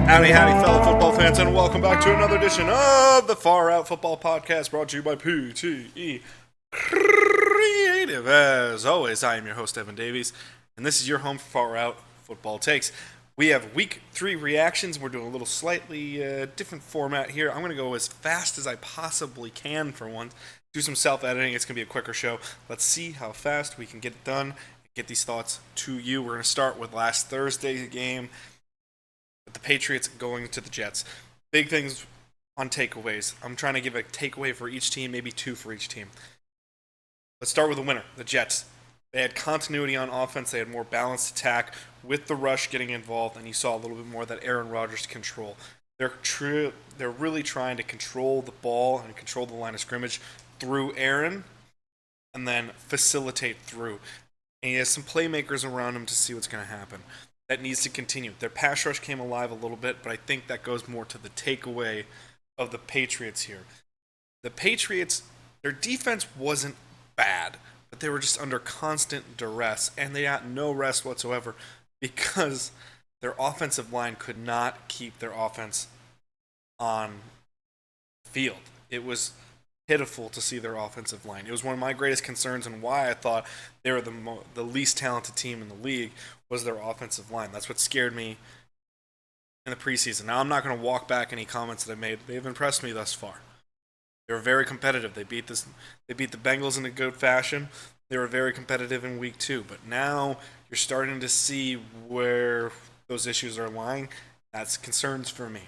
Howdy, fellow football fans, and welcome back to another edition of the Far Out Football Podcast, brought to you by PTE Creative. As always, I am your host, Evan Davies, and this is your home for Far Out Football Takes. We have Week 3 reactions. We're doing a little slightly different format here. I'm going to go as fast as I possibly can for once. Do some self-editing. It's going to be a quicker show. Let's see how fast we can get it done and get these thoughts to you. We're going to start with last Thursday's game. The Patriots going to the Jets. Big things on takeaways. I'm trying to give a takeaway for each team, maybe two for each team. Let's start with the winner, the Jets. They had continuity on offense. They had more balanced attack with the rush getting involved, and you saw a little bit more of that Aaron Rodgers control. They're really trying to control the ball and control the line of scrimmage through Aaron and then facilitate through. And he has some playmakers around him to see what's going to happen. That needs to continue. Their pass rush came alive a little bit, but I think that goes more to the takeaway of the Patriots here. The Patriots, their defense wasn't bad, but they were just under constant duress, and they got no rest whatsoever because their offensive line could not keep their offense on field. It was pitiful to see their offensive line. It was one of my greatest concerns and why I thought they were the least talented team in the league was their offensive line. That's what scared me in the preseason. Now, I'm not going to walk back any comments that I made. They've impressed me thus far. They were very competitive. They beat the Bengals in a good fashion. They were very competitive in week 2. But now you're starting to see where those issues are lying. That's concerns for me.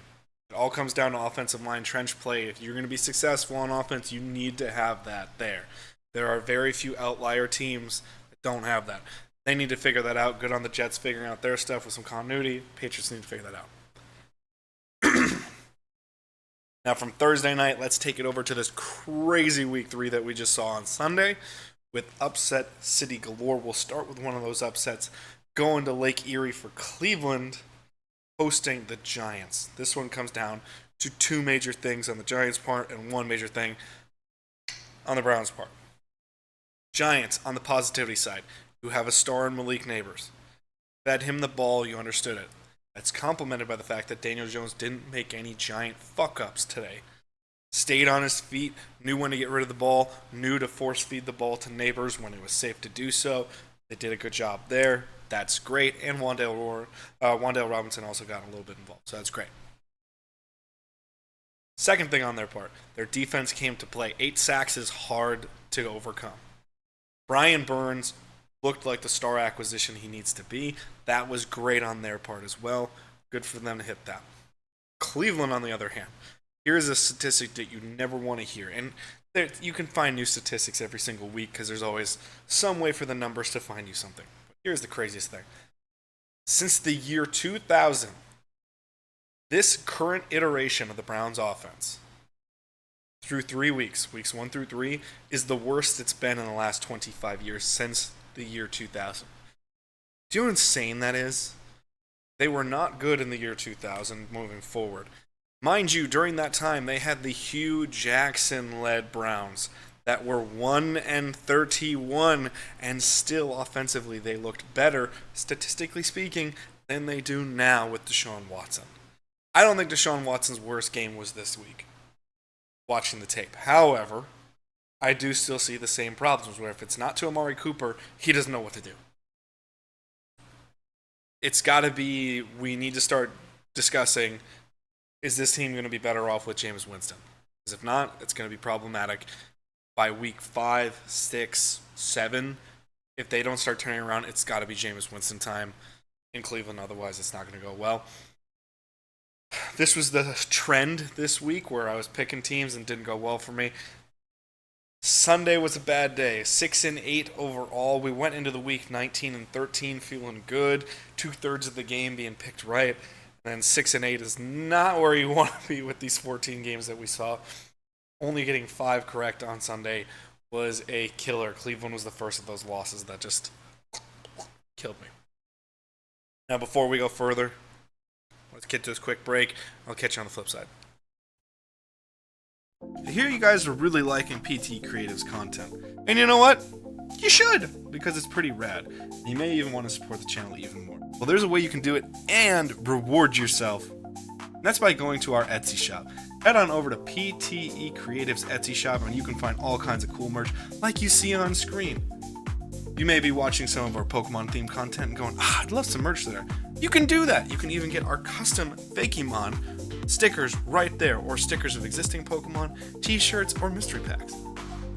It all comes down to offensive line trench play. If you're going to be successful on offense, you need to have that there. There are very few outlier teams that don't have that. They need to figure that out. Good on the Jets figuring out their stuff with some continuity. Patriots need to figure that out. Now, from Thursday night, let's take it over to this crazy Week 3 that we just saw on Sunday with upset city galore. We'll start with one of those upsets, going to Lake Erie for Cleveland, hosting the Giants. This one comes down to two major things on the Giants' part and one major thing on the Browns' part. Giants, on the positivity side, who have a star in Malik Neighbors. Fed him the ball, you understood it. That's complemented by the fact that Daniel Jones didn't make any giant fuck-ups today. Stayed on his feet, knew when to get rid of the ball, knew to force-feed the ball to Neighbors when it was safe to do so. They did a good job there. That's great. And Wan'Dale Robinson also got a little bit involved, so that's great. Second thing on their part, their defense came to play. 8 sacks is hard to overcome. Brian Burns looked like the star acquisition he needs to be. That was great on their part as well. Good for them to hit that. Cleveland, on the other hand, here's a statistic that you never want to hear. And you can find new statistics every single week because there's always some way for the numbers to find you something. But here's the craziest thing. Since the year 2000, this current iteration of the Browns offense, through 3 weeks, weeks 1 through 3, is the worst it's been in the last 25 years since the year 2000. Do you know how insane that is? They were not good in the year 2000 moving forward. Mind you, during that time, they had the Hugh Jackson-led Browns that were 1-31, and still offensively they looked better, statistically speaking, than they do now with Deshaun Watson. I don't think Deshaun Watson's worst game was this week, watching the tape. However, I do still see the same problems where if it's not to Amari Cooper, he doesn't know what to do. It's got to be, we need to start discussing, is this team going to be better off with Jameis Winston? Because if not, it's going to be problematic by week 5, 6, 7. If they don't start turning around, it's got to be Jameis Winston time in Cleveland. Otherwise, it's not going to go well. This was the trend this week where I was picking teams and didn't go well for me. Sunday was a bad day. 6-8 overall. We went into the week 19-13 feeling good. 2/3 of the game being picked right. And then 6-8 is not where you want to be with these 14 games that we saw. Only getting 5 correct on Sunday was a killer. Cleveland was the first of those losses that just killed me. Now, before we go further, let's get to this quick break. I'll catch you on the flip side. I hear you guys are really liking PT Creative's content. And you know what? you should, because it's pretty rad. You may even want to support the channel even more. Well, there's a way you can do it and reward yourself. And that's by going to our Etsy shop. Head on over to PTE Creative's Etsy shop and you can find all kinds of cool merch like you see on screen. You may be watching some of our Pokemon themed content and going, I'd love some merch there. You can do that. You can even get our custom Fakemon stickers right there, or stickers of existing Pokemon, t-shirts, or mystery packs.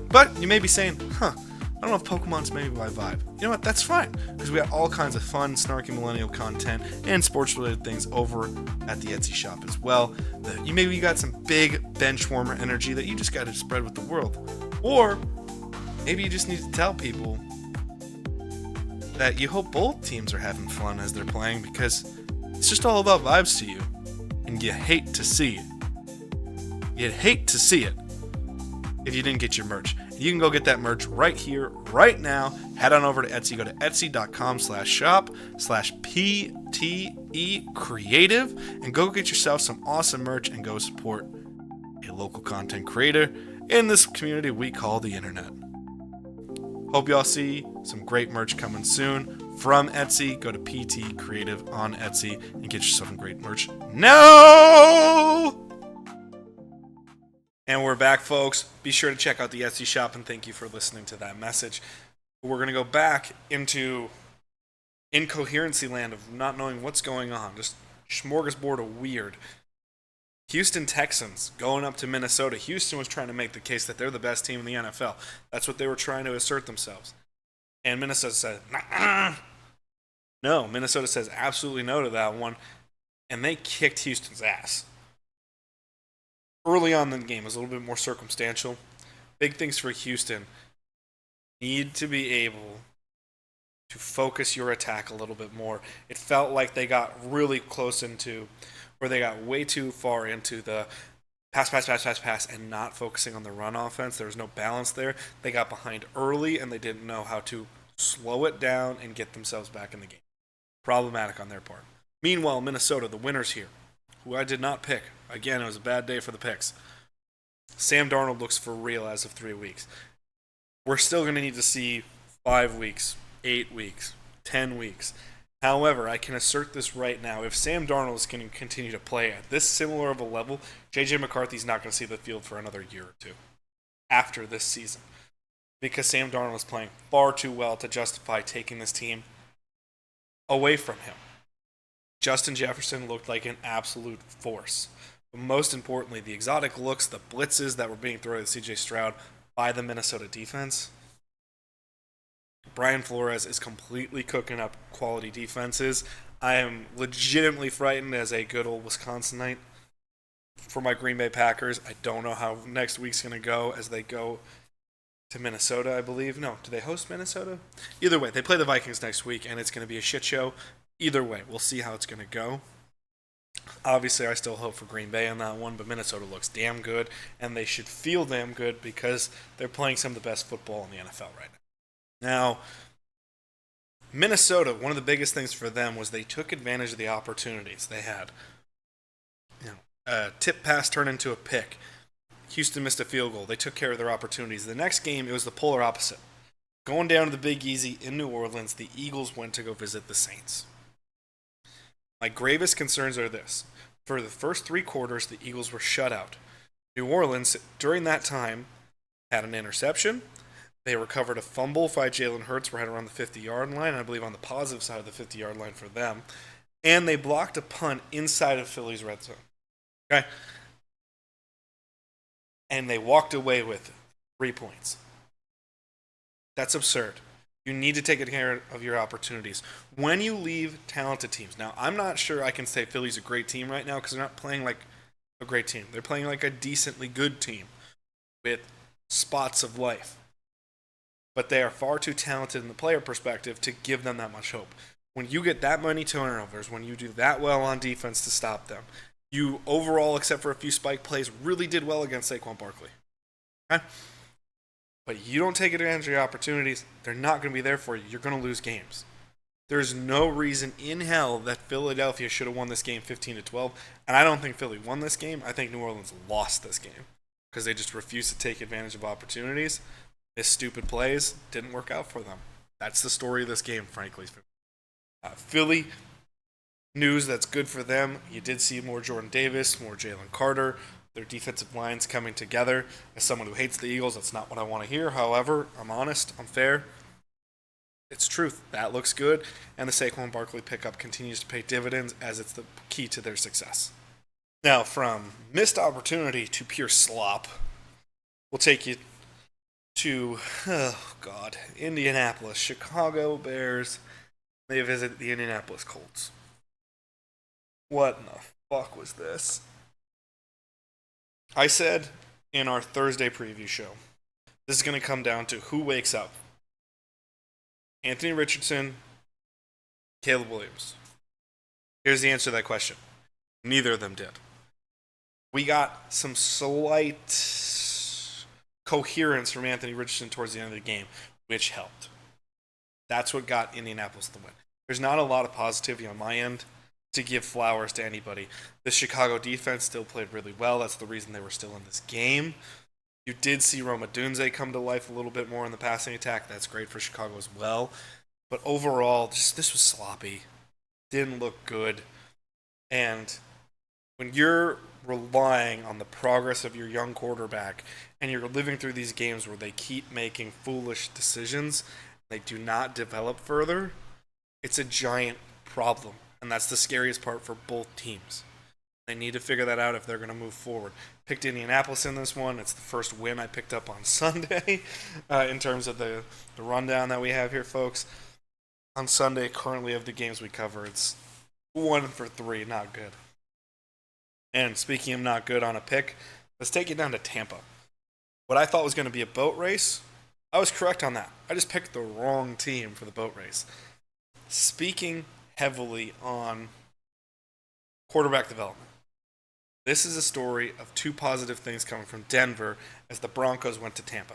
But you may be saying, I don't know if Pokemon's maybe my vibe. You know what? That's fine, because we got all kinds of fun, snarky millennial content and sports-related things over at the Etsy shop as well. You maybe got some big bench warmer energy that you just got to spread with the world. Or maybe you just need to tell people that you hope both teams are having fun as they're playing, because it's just all about vibes to you, and you hate to see it. You'd hate to see it if you didn't get your merch. You can go get that merch right here, right now. Head on over to Etsy. Go to etsy.com/shop/PTE Creative and go get yourself some awesome merch and go support a local content creator in this community we call the internet. Hope y'all see some great merch coming soon from Etsy. Go to PT Creative on Etsy and get yourself some great merch. No! And we're back, folks. Be sure to check out the Etsy shop, and thank you for listening to that message. We're going to go back into incoherency land of not knowing what's going on. Just smorgasbord of weird. Houston Texans going up to Minnesota. Houston was trying to make the case that they're the best team in the NFL. That's what they were trying to assert themselves. And Minnesota said, nah. No, Minnesota says absolutely no to that one. And they kicked Houston's ass. Early on in the game, it was a little bit more circumstantial. Big things for Houston. Need to be able to focus your attack a little bit more. It felt like they got really close into, or they got way too far into the pass, and not focusing on the run offense. There was no balance there. They got behind early, and they didn't know how to slow it down and get themselves back in the game. Problematic on their part. Meanwhile, Minnesota, the winners here, who I did not pick. Again, it was a bad day for the picks. Sam Darnold looks for real as of 3 weeks. We're still going to need to see 5 weeks, 8 weeks, 10 weeks. However, I can assert this right now. If Sam Darnold is going to continue to play at this similar of a level, J.J. McCarthy's not going to see the field for another year or two after this season. Because Sam Darnold is playing far too well to justify taking this team away from him. Justin Jefferson looked like an absolute force. But most importantly, the exotic looks, the blitzes that were being thrown at C.J. Stroud by the Minnesota defense. Brian Flores is completely cooking up quality defenses. I am legitimately frightened as a good old Wisconsinite for my Green Bay Packers. I don't know how next week's going to go as they go to Minnesota, I believe. No, do they host Minnesota? Either way, they play the Vikings next week, and it's going to be a shit show. Either way, we'll see how it's going to go. Obviously, I still hope for Green Bay on that one, but Minnesota looks damn good, and they should feel damn good because they're playing some of the best football in the NFL right now. Now, Minnesota, one of the biggest things for them was they took advantage of the opportunities they had. A tip pass turned into a pick. Houston missed a field goal. They took care of their opportunities. The next game, it was the polar opposite. Going down to the Big Easy in New Orleans, the Eagles went to go visit the Saints. My gravest concerns are this. For the first 3 quarters, the Eagles were shut out. New Orleans, during that time, had an interception. They recovered a fumble by Jalen Hurts right around the 50-yard line, I believe on the positive side of the 50-yard line for them. And they blocked a punt inside of Philly's red zone. Okay? And they walked away with 3 points. That's absurd. You need to take care of your opportunities. When you leave talented teams. Now, I'm not sure I can say Philly's a great team right now because they're not playing like a great team. They're playing like a decently good team with spots of life. But they are far too talented in the player perspective to give them that much hope. When you get that many turnovers, when you do that well on defense to stop them, you overall, except for a few spike plays, really did well against Saquon Barkley. Okay? But you don't take advantage of your opportunities, they're not going to be there for you. You're going to lose games. There's no reason in hell that Philadelphia should have won this game 15-12. And I don't think Philly won this game. I think New Orleans lost this game because they just refused to take advantage of opportunities. Missed stupid plays, didn't work out for them. That's the story of this game, frankly. Philly, news that's good for them. You did see more Jordan Davis, more Jalen Carter. Their defensive lines coming together. As someone who hates the Eagles, that's not what I want to hear. However, I'm honest, I'm fair. It's truth. That looks good. And the Saquon Barkley pickup continues to pay dividends as it's the key to their success. Now, from missed opportunity to pure slop, we'll take you to, Indianapolis. Chicago Bears. They visit the Indianapolis Colts. What in the fuck was this? I said in our Thursday preview show, this is going to come down to who wakes up. Anthony Richardson, Caleb Williams. Here's the answer to that question. Neither of them did. We got some slight coherence from Anthony Richardson towards the end of the game, which helped. That's what got Indianapolis the win. There's not a lot of positivity on my end to give flowers to anybody. The Chicago defense still played really well. That's the reason they were still in this game. You did see Roma Dunze come to life a little bit more in the passing attack. That's great for Chicago as well. But overall, this was sloppy. Didn't look good. And when you're relying on the progress of your young quarterback and you're living through these games where they keep making foolish decisions, they do not develop further, it's a giant problem. And that's the scariest part for both teams. They need to figure that out if they're going to move forward. Picked Indianapolis in this one. It's the first win I picked up on Sunday in terms of the rundown that we have here, folks. On Sunday, currently of the games we cover, it's 1 for 3, not good. And speaking of not good on a pick, let's take it down to Tampa. What I thought was going to be a boat race, I was correct on that. I just picked the wrong team for the boat race. Speaking heavily on quarterback development. This is a story of two positive things coming from Denver as the Broncos went to Tampa.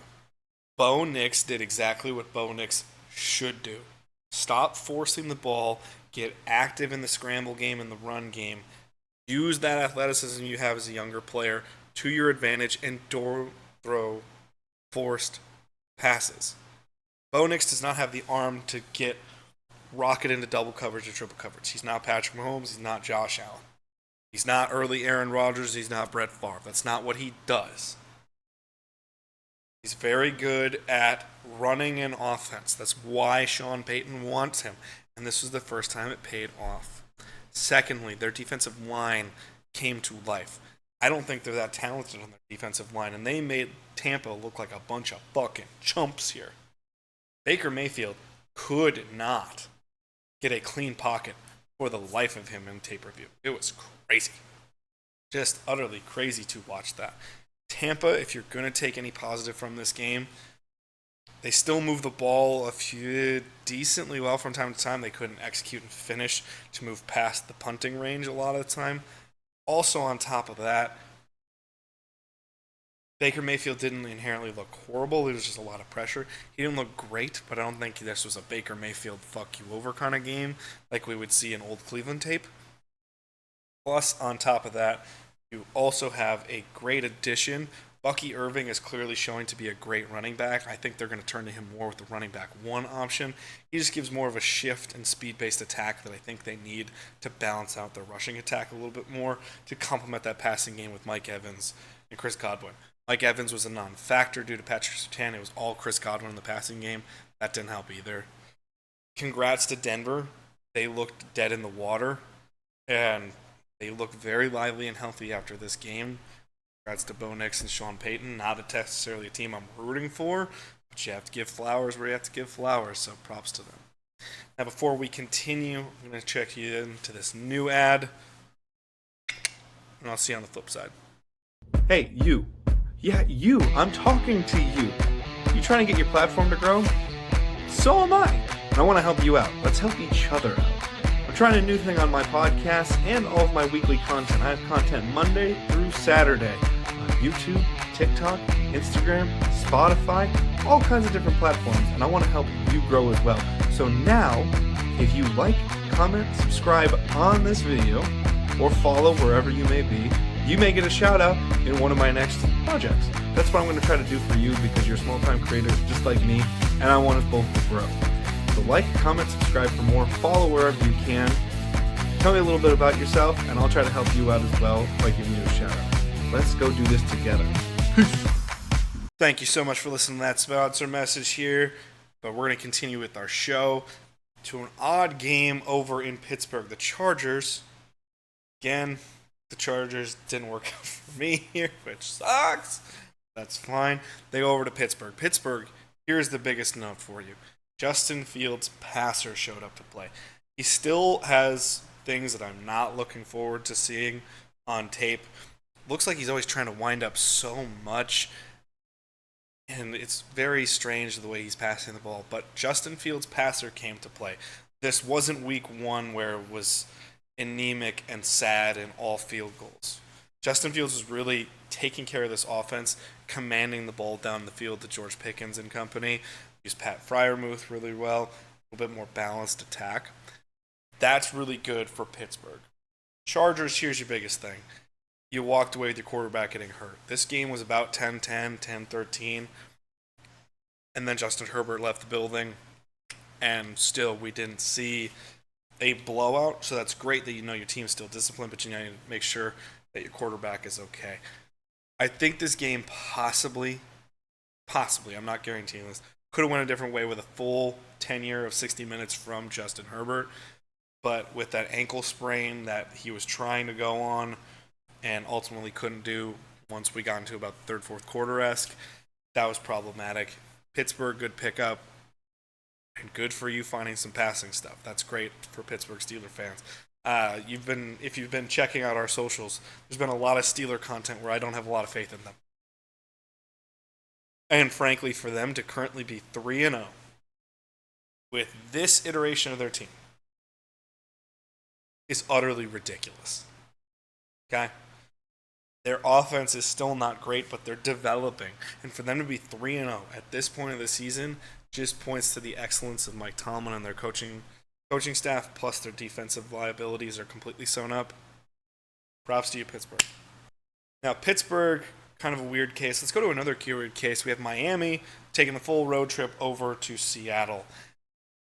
Bo Nix did exactly what Bo Nix should do. Stop forcing the ball, get active in the scramble game and the run game, use that athleticism you have as a younger player to your advantage, and throw forced passes. Bo Nix does not have the arm to get rocket into double coverage or triple coverage. He's not Patrick Mahomes. He's not Josh Allen. He's not early Aaron Rodgers. He's not Brett Favre. That's not what he does. He's very good at running an offense. That's why Sean Payton wants him. And this was the first time it paid off. Secondly, their defensive line came to life. I don't think they're that talented on their defensive line, and they made Tampa look like a bunch of fucking chumps here. Baker Mayfield could not get a clean pocket for the life of him in tape review. It was crazy. Just utterly crazy to watch that. Tampa, if you're going to take any positive from this game, they still move the ball a few decently well from time to time. They couldn't execute and finish to move past the punting range a lot of the time. Also on top of that, Baker Mayfield didn't inherently look horrible. It was just a lot of pressure. He didn't look great, but I don't think this was a Baker Mayfield fuck you over kind of game like we would see in old Cleveland tape. Plus, on top of that, you also have a great addition. Bucky Irving is clearly showing to be a great running back. I think they're going to turn to him more with the running back one option. He just gives more of a shift and speed-based attack that I think they need to balance out their rushing attack a little bit more to complement that passing game with Mike Evans and Chris Godwin. Mike Evans was a non-factor due to Patrick Surtain. It was all Chris Godwin in the passing game. That didn't help either. Congrats to Denver. They looked dead in the water, and they looked very lively and healthy after this game. Congrats to Bo Nix and Sean Payton. Not necessarily a team I'm rooting for, but you have to give flowers where you have to give flowers, so props to them. Now, before we continue, I'm going to check you into this new ad, and I'll see you on the flip side. Hey, you. Yeah, you. I'm talking to you. You trying to get your platform to grow? So am I. And I want to help you out. Let's help each other out. I'm trying a new thing on my podcast and all of my weekly content. I have content Monday through Saturday on YouTube, TikTok, Instagram, Spotify, all kinds of different platforms, and I want to help you grow as well. So now, if you like, comment, subscribe on this video, or follow wherever you may be, you may get a shout out in one of my next projects. That's what I'm going to try to do for you because you're a small-time creator just like me, and I want us both to grow. So like, comment, subscribe for more, follow wherever you can. Tell me a little bit about yourself, and I'll try to help you out as well by giving you a shout out. Let's go do this together. Peace. Thank you so much for listening to that sponsor message here. But we're going to continue with our show to an odd game over in Pittsburgh. The Chargers, again, the Chargers didn't work out for me here, which sucks. That's fine. They go over to Pittsburgh. Pittsburgh, here's the biggest note for you. Justin Fields' passer showed up to play. He still has things that I'm not looking forward to seeing on tape. Looks like he's always trying to wind up so much. And it's very strange the way he's passing the ball. But Justin Fields' passer came to play. This wasn't week one where it was anemic and sad and all field goals. Justin Fields was really taking care of this offense, commanding the ball down the field to George Pickens and company. Used Pat Freiermuth really well. A little bit more balanced attack. That's really good for Pittsburgh. Chargers, here's your biggest thing. You walked away with your quarterback getting hurt. This game was about 10-10, 10-13. And then Justin Herbert left the building. And still, we didn't see a blowout. So that's great that you know your team's still disciplined, but you need to make sure that your quarterback is okay. I think this game possibly, I'm not guaranteeing this, could have went a different way with a full tenure of 60 minutes from Justin Herbert. But with that ankle sprain that he was trying to go on and ultimately couldn't do once we got into about the third, fourth quarter-esque, that was problematic. Pittsburgh, good pickup. And good for you finding some passing stuff. That's great for Pittsburgh Steelers fans. If you've been checking out our socials, there's been a lot of Steeler content where I don't have a lot of faith in them. And frankly, for them to currently be 3-0 with this iteration of their team is utterly ridiculous. Okay? Their offense is still not great, but they're developing. And for them to be 3-0 at this point of the season just points to the excellence of Mike Tomlin and their coaching staff, plus their defensive liabilities are completely sewn up. Props to you, Pittsburgh. Now, Pittsburgh, kind of a weird case. Let's go to another weird case. We have Miami taking the full road trip over to Seattle.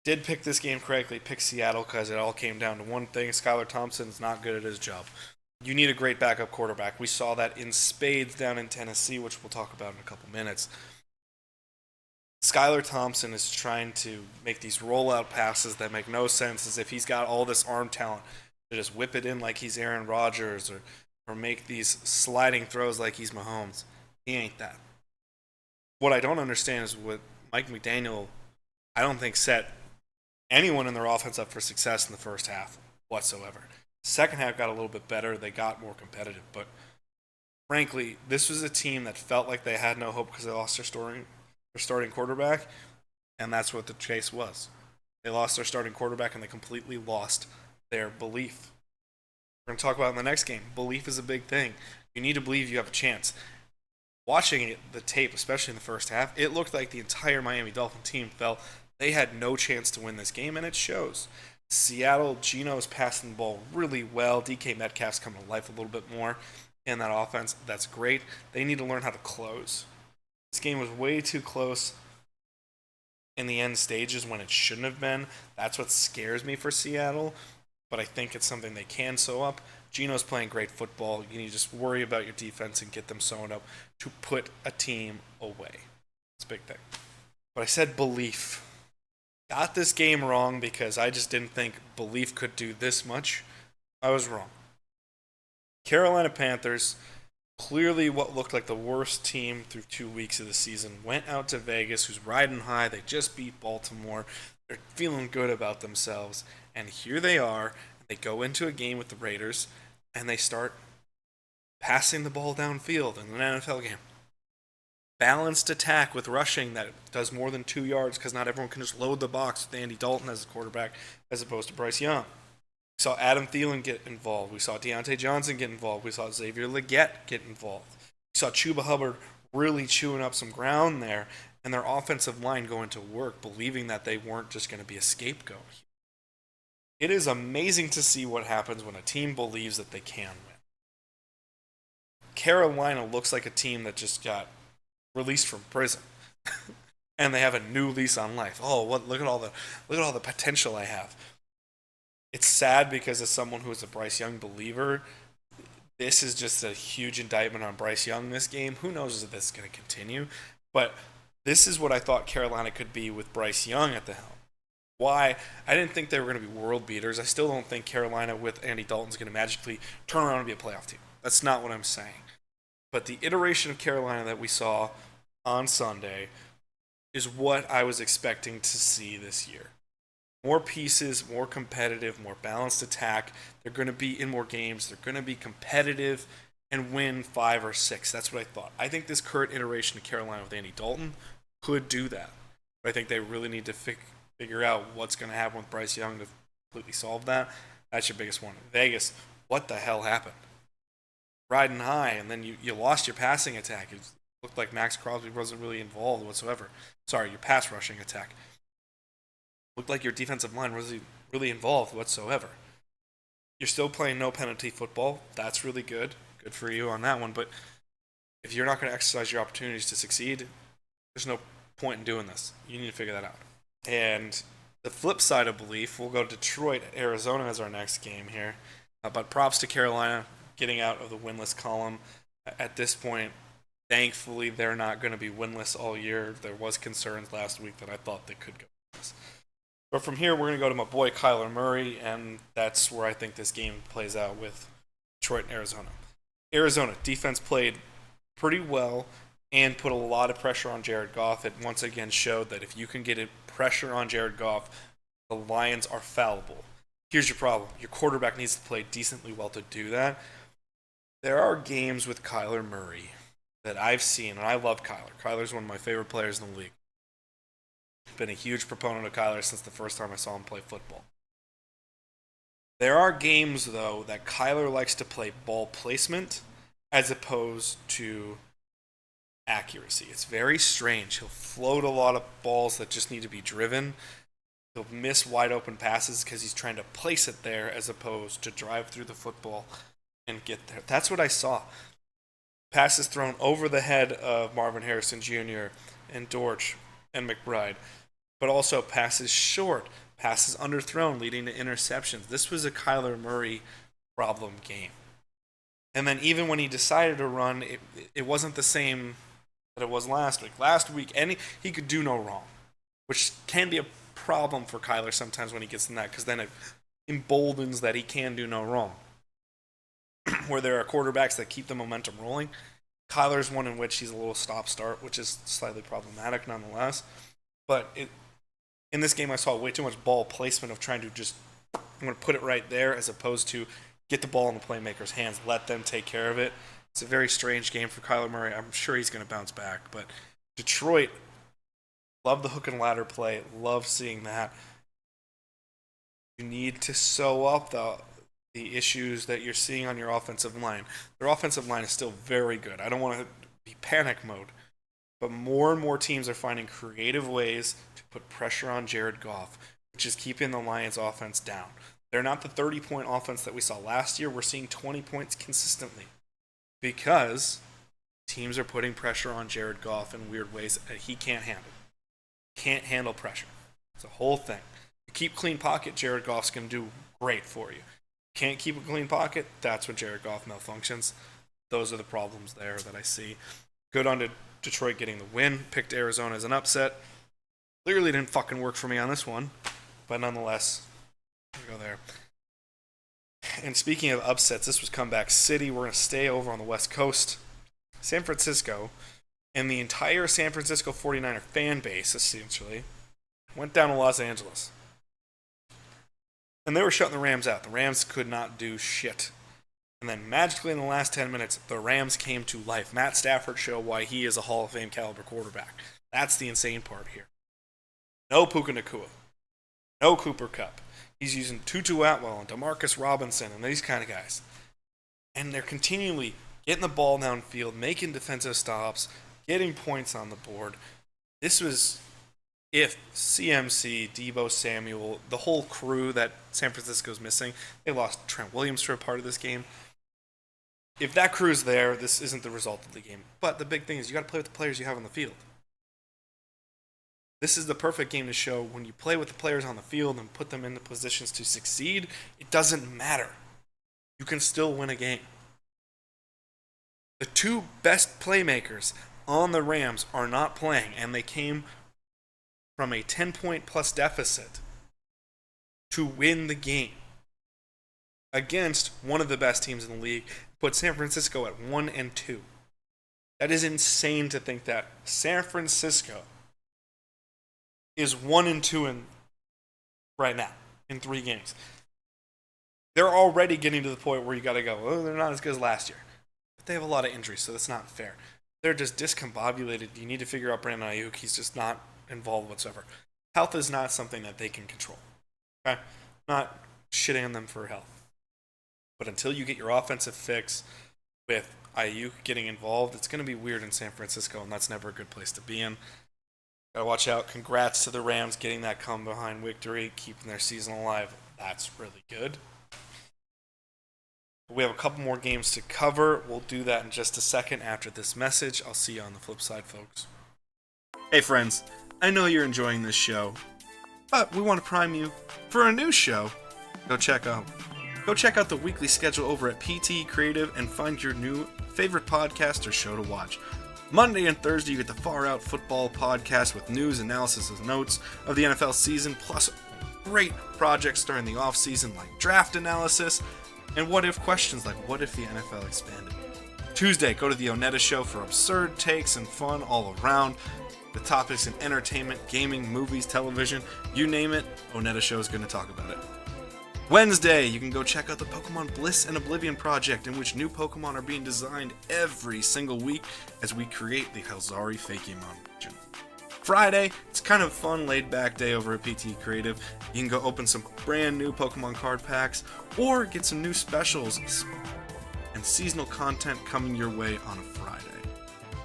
Did pick this game correctly, picked Seattle because it all came down to one thing. Skylar Thompson's not good at his job. You need a great backup quarterback. We saw that in spades down in Tennessee, which we'll talk about in a couple minutes. Skylar Thompson is trying to make these rollout passes that make no sense, as if he's got all this arm talent to just whip it in like he's Aaron Rodgers or make these sliding throws like he's Mahomes. He ain't that. What I don't understand is what Mike McDaniel, I don't think, set anyone in their offense up for success in the first half whatsoever. Second half got a little bit better. They got more competitive. But frankly, this was a team that felt like they had no hope because they lost their starting quarterback, and that's what the case was. They lost their starting quarterback, and they completely lost their belief. We're going to talk about in the next game. Belief is a big thing. You need to believe you have a chance. Watching the tape, especially in the first half, it looked like the entire Miami Dolphin team felt they had no chance to win this game, and it shows. Seattle, Geno's passing the ball really well. DK Metcalf's coming to life a little bit more in that offense. That's great. They need to learn how to close. This game was way too close in the end stages when it shouldn't have been. That's what scares me for Seattle, but I think it's something they can sew up. Geno's playing great football. You need to just worry about your defense and get them sewn up to put a team away. It's a big thing. But I said belief. Got this game wrong because I just didn't think belief could do this much. I was wrong. Carolina Panthers, clearly what looked like the worst team through 2 weeks of the season, went out to Vegas, who's riding high. They just beat Baltimore. They're feeling good about themselves. And here they are. They go into a game with the Raiders, and they start passing the ball downfield in an NFL game. Balanced attack with rushing that does more than 2 yards because not everyone can just load the box with Andy Dalton as a quarterback as opposed to Bryce Young. We saw Adam Thielen get involved. We saw Deontay Johnson get involved. We saw Xavier Legette get involved. We saw Chuba Hubbard really chewing up some ground there, and their offensive line going to work, believing that they weren't just going to be a scapegoat. It is amazing to see what happens when a team believes that they can win. Carolina looks like a team that just got released from prison, and they have a new lease on life. Oh, what? Look at all the potential I have. It's sad because as someone who is a Bryce Young believer, this is just a huge indictment on Bryce Young this game. Who knows if this is going to continue? But this is what I thought Carolina could be with Bryce Young at the helm. Why? I didn't think they were going to be world beaters. I still don't think Carolina with Andy Dalton is going to magically turn around and be a playoff team. That's not what I'm saying. But the iteration of Carolina that we saw on Sunday is what I was expecting to see this year. More pieces, more competitive, more balanced attack. They're going to be in more games. They're going to be competitive and win 5 or 6. That's what I thought. I think this current iteration of Carolina with Andy Dalton could do that. But I think they really need to figure out what's going to happen with Bryce Young to completely solve that. That's your biggest one. Vegas, what the hell happened? Riding high, and then you lost your passing attack. It looked like Max Crosby wasn't really involved whatsoever. Sorry, your pass rushing attack. Looked like your defensive line wasn't really involved whatsoever. You're still playing no penalty football. That's really good. Good for you on that one. But if you're not going to exercise your opportunities to succeed, there's no point in doing this. You need to figure that out. And the flip side of belief, we'll go Detroit, Arizona as our next game here. But props to Carolina getting out of the winless column. At this point, thankfully, they're not going to be winless all year. There was concerns last week that I thought they could go winless. But from here, we're going to go to my boy Kyler Murray, and that's where I think this game plays out with Detroit and Arizona. Arizona, defense played pretty well and put a lot of pressure on Jared Goff. It once again showed that if you can get pressure on Jared Goff, the Lions are fallible. Here's your problem. Your quarterback needs to play decently well to do that. There are games with Kyler Murray that I've seen, and I love Kyler. Kyler's one of my favorite players in the league. Been a huge proponent of Kyler since the first time I saw him play football. There are games, though, that Kyler likes to play ball placement as opposed to accuracy. It's very strange. He'll float a lot of balls that just need to be driven. He'll miss wide open passes because he's trying to place it there as opposed to drive through the football and get there. That's what I saw. Passes thrown over the head of Marvin Harrison Jr. and Dortch and McBride, but also passes short, passes underthrown, leading to interceptions. This was a Kyler Murray problem game. And then even when he decided to run, it wasn't the same that it was last week. Last week, he could do no wrong, which can be a problem for Kyler sometimes when he gets in that, because then it emboldens that he can do no wrong. Where there are quarterbacks that keep the momentum rolling, Kyler's one in which he's a little stop-start, which is slightly problematic nonetheless. But in this game, I saw way too much ball placement of trying to just, I'm going to put it right there, as opposed to get the ball in the playmaker's hands, let them take care of it. It's a very strange game for Kyler Murray. I'm sure he's going to bounce back. But Detroit, love the hook and ladder play. Love seeing that. You need to sew up the issues that you're seeing on your offensive line. Their offensive line is still very good. I don't want to be panic mode. But more and more teams are finding creative ways to put pressure on Jared Goff, which is keeping the Lions' offense down. They're not the 30-point offense that we saw last year. We're seeing 20 points consistently because teams are putting pressure on Jared Goff in weird ways that he can't handle. Can't handle pressure. It's a whole thing. You keep clean pocket, Jared Goff's going to do great for you. Can't keep a clean pocket, that's when Jared Goff malfunctions. Those are the problems there that I see. Good on to Detroit getting the win. Picked Arizona as an upset. Clearly didn't fucking work for me on this one. But nonetheless, we go there. And speaking of upsets, this was Comeback City. We're going to stay over on the West Coast. San Francisco and the entire San Francisco 49er fan base, essentially, went down to Los Angeles. And they were shutting the Rams out. The Rams could not do shit. And then magically in the last 10 minutes, the Rams came to life. Matt Stafford showed why he is a Hall of Fame caliber quarterback. That's the insane part here. No Puka Nacua. No Cooper Kupp. He's using Tutu Atwell and Demarcus Robinson and these kind of guys. And they're continually getting the ball downfield, making defensive stops, getting points on the board. This was if CMC, Deebo Samuel, the whole crew that San Francisco's missing, they lost Trent Williams for a part of this game. If that crew's there, this isn't the result of the game. But the big thing is you got to play with the players you have on the field. This is the perfect game to show when you play with the players on the field and put them into positions to succeed, it doesn't matter. You can still win a game. The two best playmakers on the Rams are not playing, and they came from a 10-point plus deficit to win the game against one of the best teams in the league, put San Francisco at 1-2. That is insane to think that San Francisco is 1-2 right now in 3 games. They're already getting to the point where you got to go, oh, they're not as good as last year. But they have a lot of injuries, so that's not fair. They're just discombobulated. You need to figure out Brandon Ayuk. He's just not involved whatsoever. Health is not something that they can control. Okay? Not shitting on them for health. But until you get your offensive fix with Ayuk getting involved, it's going to be weird in San Francisco, and that's never a good place to be in. Gotta watch out. Congrats to the Rams getting that come behind victory, keeping their season alive. That's really good. We have a couple more games to cover. We'll do that in just a second after this message. I'll see you on the flip side, folks. Hey, friends. I know you're enjoying this show, but we want to prime you for a new show. Go check out the weekly schedule over at PTE Creative and find your new favorite podcast or show to watch. Monday and Thursday, you get the Far Out Football podcast with news, analysis, and notes of the NFL season, plus great projects during the off-season like draft analysis and what-if questions like what if the NFL expanded. Tuesday, go to the ONETA Show for absurd takes and fun all around. The topics in entertainment, gaming, movies, television, you name it, ONETA Show is going to talk about it. Wednesday, you can go check out the Pokemon Bliss Oblivion Project, in which new Pokemon are being designed every single week as we create the Halzari Fakemon region. Friday, it's kind of a fun, laid-back day over at PT Creative. You can go open some brand new Pokemon card packs, or get some new specials and seasonal content coming your way on a Friday.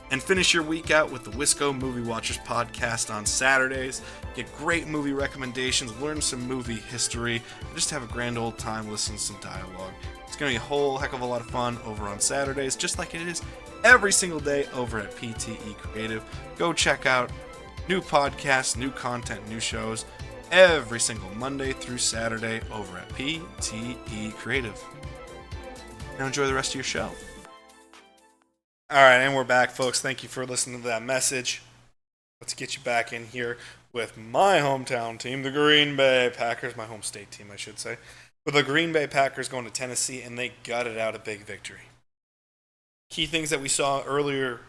And finish your week out with the Wisco Movie Watchers podcast on Saturdays. Get great movie recommendations, learn some movie history, and just have a grand old time listening to some dialogue. It's going to be a whole heck of a lot of fun over on Saturdays, just like it is every single day over at PTE Creative. Go check out new podcasts, new content, new shows every single Monday through Saturday over at PTE Creative. Now enjoy the rest of your show. All right, and we're back, folks. Thank you for listening to that message. Let's get you back in here with my hometown team, the Green Bay Packers, my home state team, I should say. With the Green Bay Packers going to Tennessee, and they gutted out a big victory. Key things that we saw earlier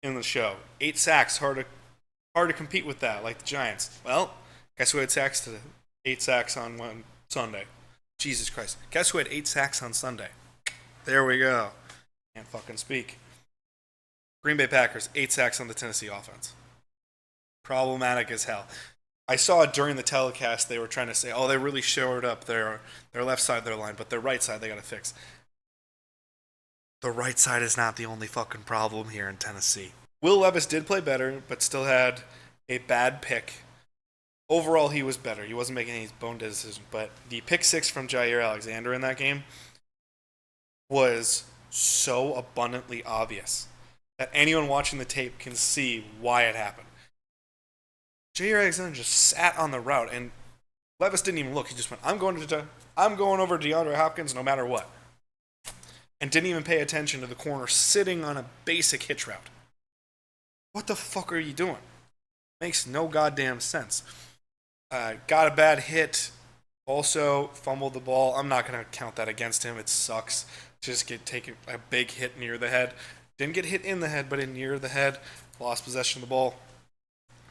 in the show. 8 sacks, hard to compete with that, like the Giants. Well, guess who had 8 sacks on one Sunday? Jesus Christ. Guess who had 8 sacks on Sunday? There we go. Can't fucking speak. Green Bay Packers, 8 sacks on the Tennessee offense. Problematic as hell. I saw it during the telecast. They were trying to say, oh, they really shored up their left side of their line, but their right side they got to fix. The right side is not the only fucking problem here in Tennessee. Will Levis did play better, but still had a bad pick. Overall, he was better. He wasn't making any bone dead decisions, but the pick 6 from Jair Alexander in that game was so abundantly obvious that anyone watching the tape can see why it happened. Jair Alexander just sat on the route, and Levis didn't even look. He just went, I'm going over DeAndre Hopkins no matter what. And didn't even pay attention to the corner sitting on a basic hitch route. What the fuck are you doing? Makes no goddamn sense. Got a bad hit. Also fumbled the ball. I'm not going to count that against him. It sucks. Just taking a big hit near the head. Didn't get hit in the head, but in near the head. Lost possession of the ball.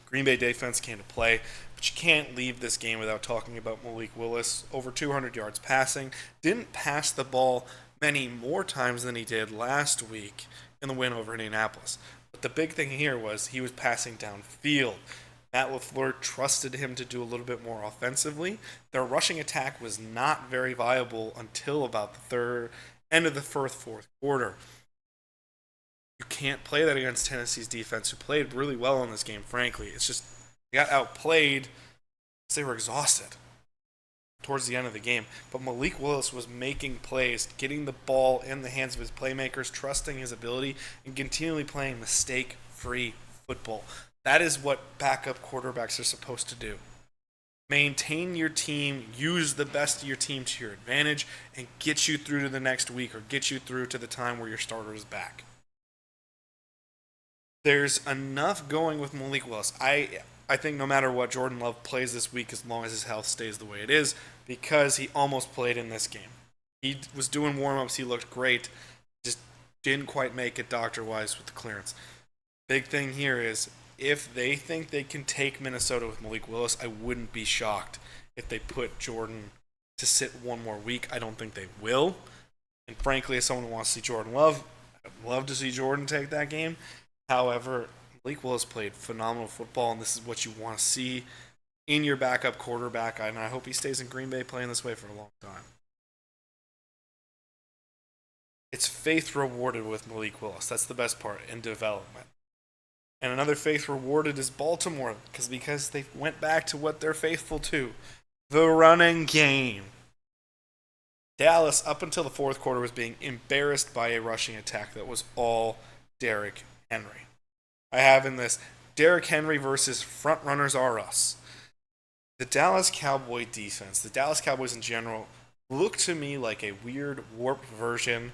Green Bay defense came to play. But you can't leave this game without talking about Malik Willis. Over 200 yards passing. Didn't pass the ball many more times than he did last week in the win over Indianapolis. But the big thing here was he was passing downfield. Matt LaFleur trusted him to do a little bit more offensively. Their rushing attack was not very viable until about the end of the fourth quarter. You can't play that against Tennessee's defense, who played really well in this game, frankly. It's just they got outplayed because they were exhausted. towards the end of the game. But Malik Willis was making plays, getting the ball in the hands of his playmakers, trusting his ability, and continually playing mistake-free football. That is what backup quarterbacks are supposed to do. Maintain your team, use the best of your team to your advantage, and get you through to the next week or get you through to the time where your starter is back. There's enough going with Malik Willis. I think no matter what, Jordan Love plays this week as long as his health stays the way it is, because he almost played in this game. He was doing warm-ups. He looked great. Just didn't quite make it doctor-wise with the clearance. Big thing here is, if they think they can take Minnesota with Malik Willis, I wouldn't be shocked if they put Jordan to sit one more week. I don't think they will. And frankly, as someone who wants to see Jordan Love, I'd love to see Jordan take that game. However, Malik Willis played phenomenal football, and this is what you want to see in your backup quarterback. And I hope he stays in Green Bay playing this way for a long time. It's faith rewarded with Malik Willis. That's the best part in development. And another faith rewarded is Baltimore, because they went back to what they're faithful to, the running game. Dallas, up until the fourth quarter, was being embarrassed by a rushing attack that was all Derrick Henry. I have in this, Derrick Henry versus front runners are us. The Dallas Cowboy defense, the Dallas Cowboys in general, look to me like a weird, warped version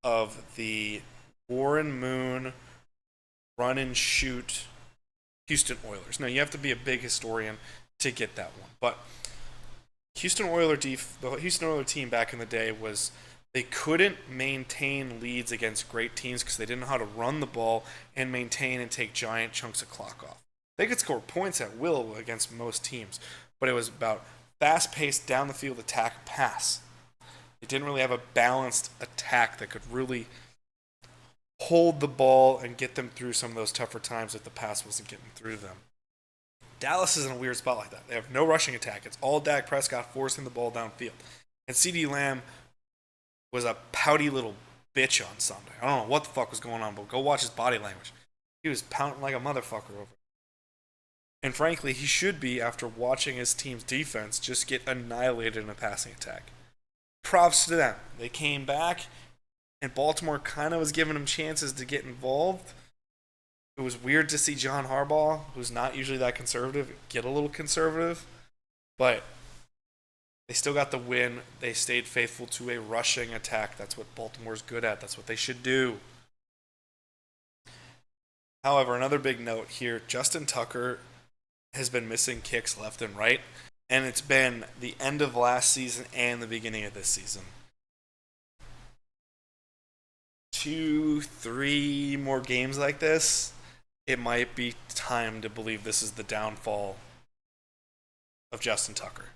of the Warren Moon run and shoot Houston Oilers. Now, you have to be a big historian to get that one, but the Houston Oilers team back in the day was, they couldn't maintain leads against great teams because they didn't know how to run the ball and maintain and take giant chunks of clock off. They could score points at will against most teams, but it was about fast-paced, down-the-field attack, pass. They didn't really have a balanced attack that could really hold the ball and get them through some of those tougher times if the pass wasn't getting through them. Dallas is in a weird spot like that. They have no rushing attack. It's all Dak Prescott forcing the ball downfield. And CeeDee Lamb was a pouty little bitch on Sunday. I don't know what the fuck was going on, but go watch his body language. He was pouting like a motherfucker over it. And frankly, he should be, after watching his team's defense just get annihilated in a passing attack. Props to them. They came back, and Baltimore kind of was giving them chances to get involved. It was weird to see John Harbaugh, who's not usually that conservative, get a little conservative. But they still got the win. They stayed faithful to a rushing attack. That's what Baltimore's good at. That's what they should do. However, another big note here, Justin Tucker has been missing kicks left and right, and it's been the end of last season and the beginning of this season. 2-3 more games like this, it might be time to believe this is the downfall of Justin Tucker.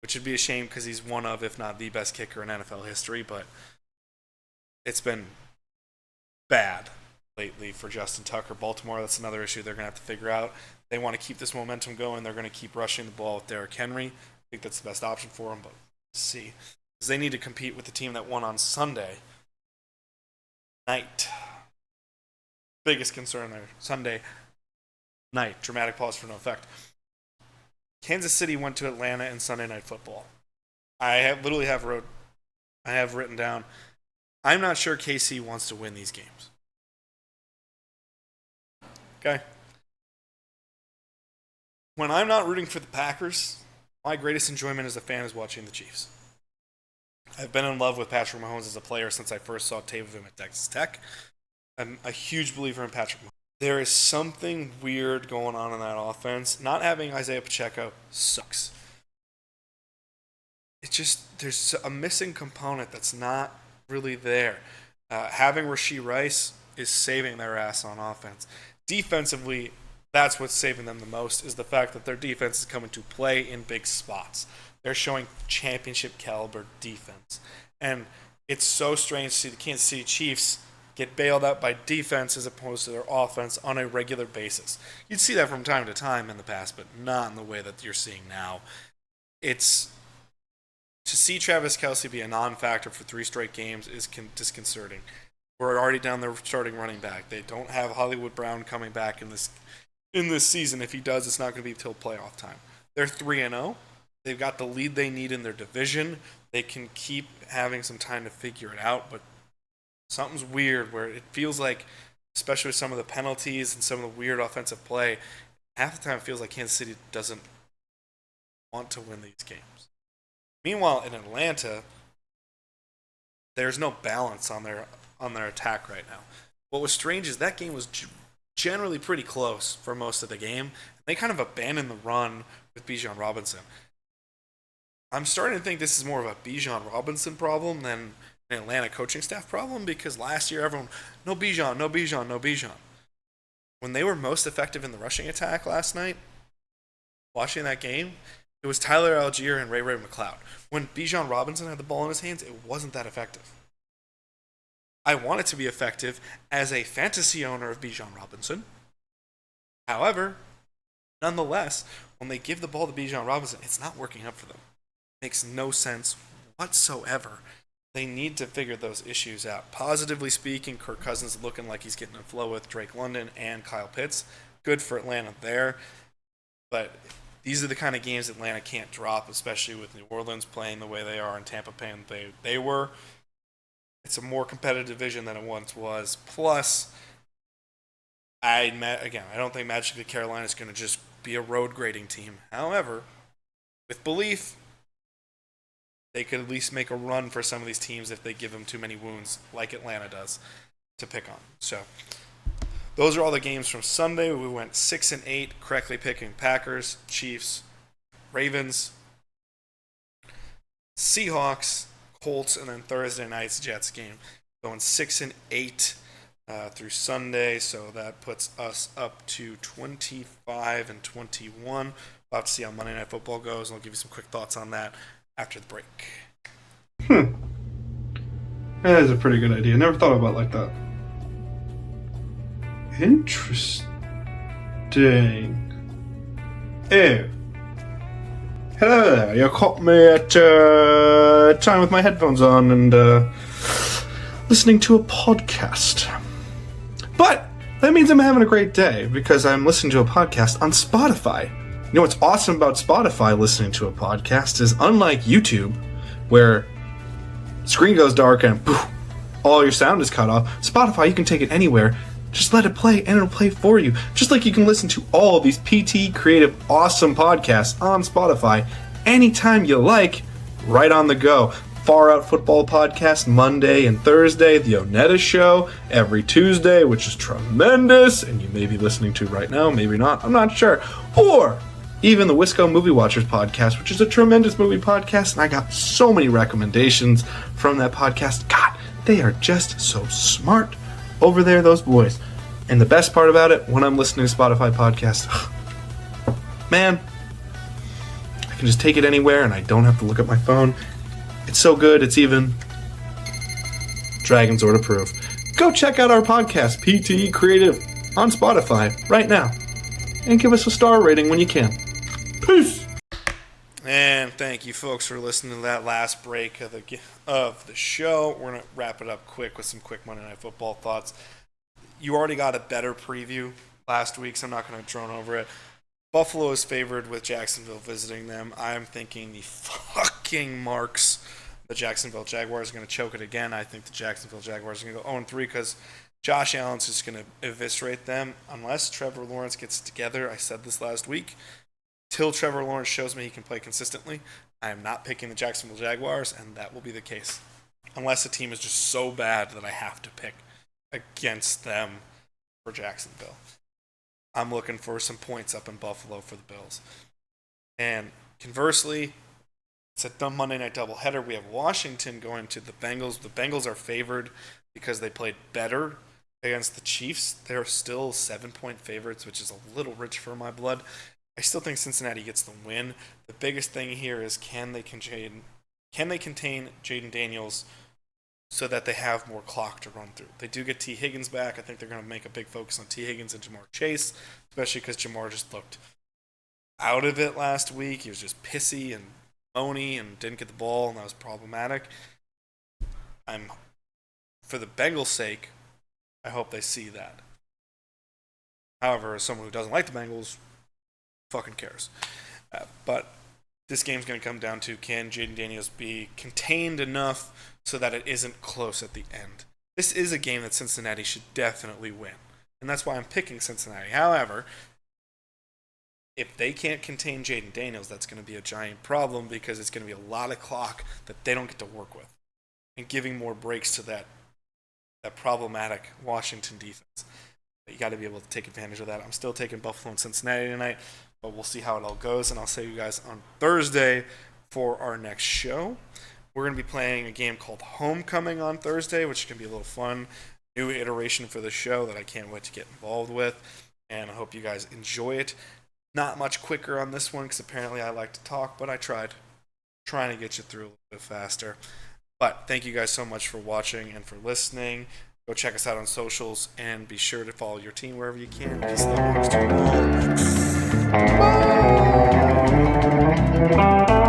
Which would be a shame because he's one of, if not the best kicker in NFL history, but it's been bad lately for Justin Tucker. Baltimore, that's another issue they're going to have to figure out. They want to keep this momentum going. They're going to keep rushing the ball with Derrick Henry. I think that's the best option for them, but we'll see. Because they need to compete with the team that won on Sunday night. Biggest concern there. Sunday night. Dramatic pause for no effect. Kansas City went to Atlanta in Sunday Night Football. I have written down, I'm not sure KC wants to win these games. Okay? When I'm not rooting for the Packers, my greatest enjoyment as a fan is watching the Chiefs. I've been in love with Patrick Mahomes as a player since I first saw tape of him at Texas Tech. I'm a huge believer in Patrick Mahomes. There is something weird going on in that offense. Not having Isaiah Pacheco sucks. It's just, there's a missing component that's not really there. Having Rashee Rice is saving their ass on offense. Defensively, that's what's saving them the most, is the fact that their defense is coming to play in big spots. They're showing championship caliber defense. And it's so strange to see the Kansas City Chiefs get bailed out by defense as opposed to their offense on a regular basis. You'd see that from time to time in the past, but not in the way that you're seeing now. It's to see Travis Kelce be a non-factor for 3 straight games is disconcerting. We're already down their starting running back. They don't have Hollywood Brown coming back in this season. If he does, it's not going to be till playoff time. They're 3-0. They've got the lead they need in their division. They can keep having some time to figure it out, but something's weird where it feels like, especially with some of the penalties and some of the weird offensive play, half the time it feels like Kansas City doesn't want to win these games. Meanwhile, in Atlanta, there's no balance on their attack right now. What was strange is that game was generally pretty close for most of the game. They kind of abandoned the run with Bijan Robinson. I'm starting to think this is more of a Bijan Robinson problem than an Atlanta coaching staff problem, because last year everyone, no Bijan, no Bijan, no Bijan. When they were most effective in the rushing attack last night, watching that game, it was Tyler Algier and Ray McLeod. When Bijan Robinson had the ball in his hands, it wasn't that effective. I want it to be effective as a fantasy owner of Bijan Robinson. However, nonetheless, when they give the ball to Bijan Robinson, it's not working up for them. It makes no sense whatsoever. They need to figure those issues out. Positively speaking, Kirk Cousins is looking like he's getting a flow with Drake London and Kyle Pitts. Good for Atlanta there. But these are the kind of games Atlanta can't drop, especially with New Orleans playing the way they are and Tampa playing the way they were. It's a more competitive division than it once was. Plus, I don't think Magically Carolina is going to just be a road grading team. However, with belief, they could at least make a run for some of these teams if they give them too many wounds, like Atlanta does, to pick on. So, those are all the games from Sunday. We went 6-8, correctly picking Packers, Chiefs, Ravens, Seahawks, Colts, and then Thursday night's Jets game. Going 6-8 through Sunday, so that puts us up to 25-21. We'll have to see how Monday Night Football goes, and I'll give you some quick thoughts on that after the break. That is a pretty good idea. Never thought about it like that. Interesting. Oh. Hello there. You caught me at time with my headphones on and listening to a podcast. But that means I'm having a great day because I'm listening to a podcast on Spotify. You know what's awesome about Spotify listening to a podcast is, unlike YouTube, where screen goes dark and poof, all your sound is cut off, Spotify, you can take it anywhere. Just let it play and it'll play for you. Just like you can listen to all of these PT creative awesome podcasts on Spotify anytime you like, right on the go. Far Out Football Podcast Monday and Thursday, the ONETA Show every Tuesday, which is tremendous, and you may be listening to right now, maybe not, I'm not sure. Or even the Wisco Movie Watchers Podcast, which is a tremendous movie podcast, and I got so many recommendations from that podcast. God, they are just so smart over there, those boys. And the best part about it, when I'm listening to Spotify podcasts, man, I can just take it anywhere and I don't have to look at my phone. It's so good, it's even Dragon's Order proof. Go check out our podcast, PTE Creative, on Spotify right now. And give us a star rating when you can. Peace! And thank you, folks, for listening to that last break of the show. We're going to wrap it up quick with some quick Monday Night Football thoughts. You already got a better preview last week, so I'm not going to drone over it. Buffalo is favored with Jacksonville visiting them. I'm thinking the fucking marks. The Jacksonville Jaguars are going to choke it again. I think the Jacksonville Jaguars are going to go 0-3 because Josh Allen's just going to eviscerate them unless Trevor Lawrence gets it together. I said this last week. Till Trevor Lawrence shows me he can play consistently, I am not picking the Jacksonville Jaguars, and that will be the case. Unless the team is just so bad that I have to pick against them for Jacksonville. I'm looking for some points up in Buffalo for the Bills. And conversely, it's a dumb Monday night doubleheader. We have Washington going to the Bengals. The Bengals are favored because they played better against the Chiefs. They're still 7-point favorites, which is a little rich for my blood. I still think Cincinnati gets the win. The biggest thing here is can they contain Jaden Daniels so that they have more clock to run through. They do get T. Higgins back. I think they're going to make a big focus on T. Higgins and Jamar Chase, especially because Jamar just looked out of it last week. He was just pissy and moany and didn't get the ball, and that was problematic. For the Bengals' sake, I hope they see that. However, as someone who doesn't like the Bengals, fucking cares. But this game's going to come down to, can Jaden Daniels be contained enough so that it isn't close at the end? This is a game that Cincinnati should definitely win, and that's why I'm picking Cincinnati. However, if they can't contain Jaden Daniels, that's going to be a giant problem because it's going to be a lot of clock that they don't get to work with, and giving more breaks to that problematic Washington defense. You got to be able to take advantage of that. I'm still taking Buffalo and Cincinnati tonight, but we'll see how it all goes, and I'll see you guys on Thursday for our next show. We're going to be playing a game called Homecoming on Thursday, which can be a little fun. New iteration for the show that I can't wait to get involved with, and I hope you guys enjoy it. Not much quicker on this one because apparently I like to talk, but I tried. Trying to get you through a little bit faster. But thank you guys so much for watching and for listening. Go check us out on socials and be sure to follow your team wherever you can. Peace, love, and